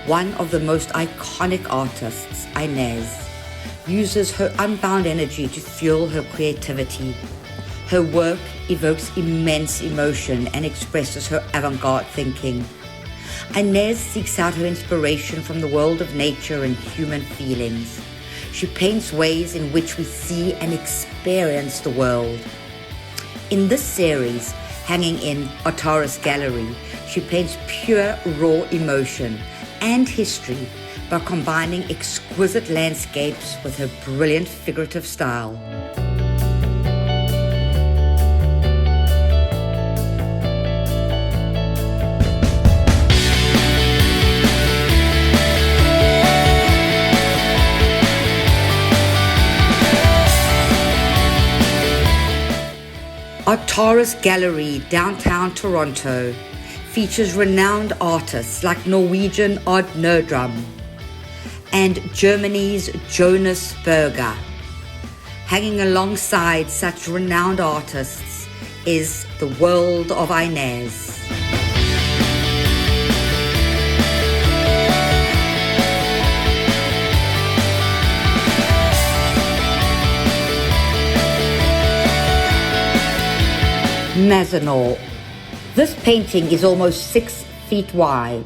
one of the most iconic artists, Inez, uses her unbound energy to fuel her creativity. Her work evokes immense emotion and expresses her avant-garde thinking. Inez seeks out her inspiration from the world of nature and human feelings. She paints ways in which we see and experience the world. In this series, hanging in Artaris Gallery, she paints pure raw emotion and history by combining exquisite landscapes with her brilliant figurative style. Artaris Gallery, downtown Toronto, features renowned artists like Norwegian Odd Nerdrum and Germany's Jonas Berger. Hanging alongside such renowned artists is the world of Inez. Mazenor. This painting is almost 6 feet wide.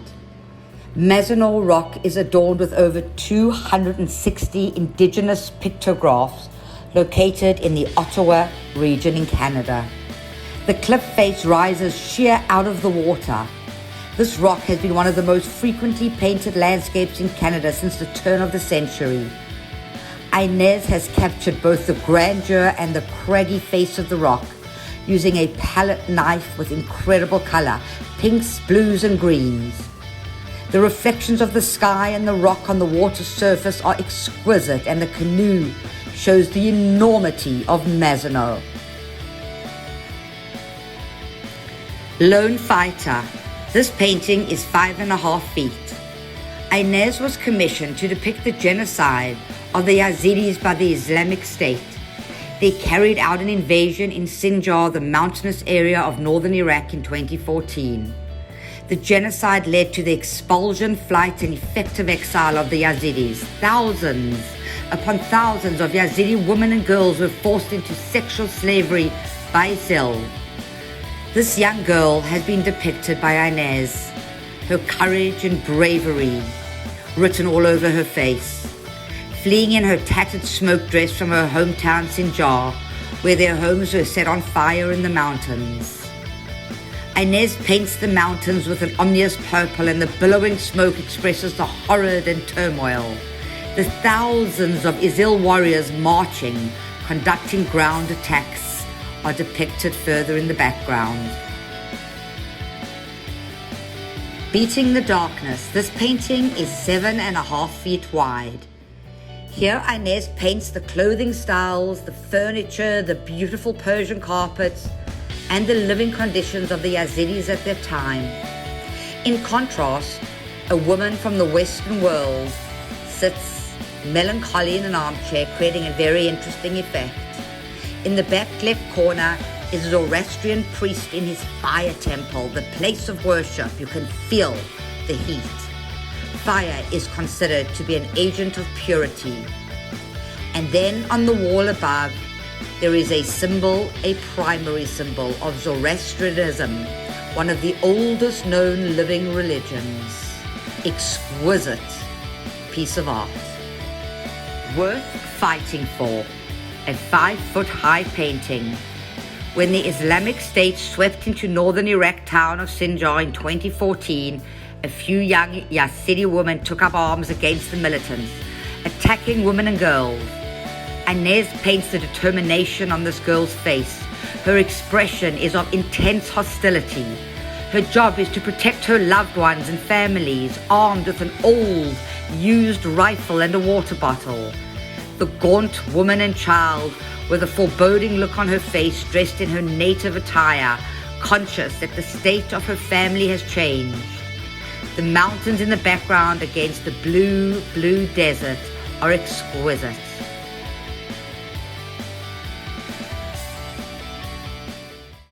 Mazenor rock is adorned with over 260 indigenous pictographs located in the Ottawa region in Canada. The cliff face rises sheer out of the water. This rock has been one of the most frequently painted landscapes in Canada since the turn of the century. Inez has captured both the grandeur and the craggy face of the rock, using a palette knife with incredible color, pinks, blues, and greens. The reflections of the sky and the rock on the water surface are exquisite, and the canoe shows the enormity of Mazenor. Lone Fighter. This painting is 5.5 feet. Inez was commissioned to depict the genocide of the Yazidis by the Islamic State. They carried out an invasion in Sinjar, the mountainous area of northern Iraq, in 2014. The genocide led to the expulsion, flight, and effective exile of the Yazidis. Thousands upon thousands of Yazidi women and girls were forced into sexual slavery by ISIL. This young girl has been depicted by Inez, her courage and bravery written all over her face. Fleeing in her tattered smoke dress from her hometown Sinjar, where their homes were set on fire in the mountains. Inez paints the mountains with an ominous purple, and the billowing smoke expresses the horror and turmoil. The thousands of ISIL warriors marching, conducting ground attacks, are depicted further in the background. Beating the Darkness. This painting is 7.5 feet wide. Here Inez paints the clothing styles, the furniture, the beautiful Persian carpets, and the living conditions of the Yazidis at their time. In contrast, a woman from the Western world sits melancholy in an armchair, creating a very interesting effect. In the back left corner is a Zoroastrian priest in his fire temple, the place of worship. You can feel the heat. Fire is considered to be an agent of purity. And then on the wall above, there is a symbol, a primary symbol of Zoroastrianism, one of the oldest known living religions. Exquisite piece of art. Worth fighting for. A 5-foot-high painting. When the Islamic State swept into northern Iraq town of Sinjar in 2014, a few young Yazidi women took up arms against the militants, attacking women and girls. Inez paints the determination on this girl's face. Her expression is of intense hostility. Her job is to protect her loved ones and families, armed with an old, used rifle and a water bottle. The gaunt woman and child, with a foreboding look on her face, dressed in her native attire, conscious that the state of her family has changed. The mountains in the background against the blue desert are exquisite.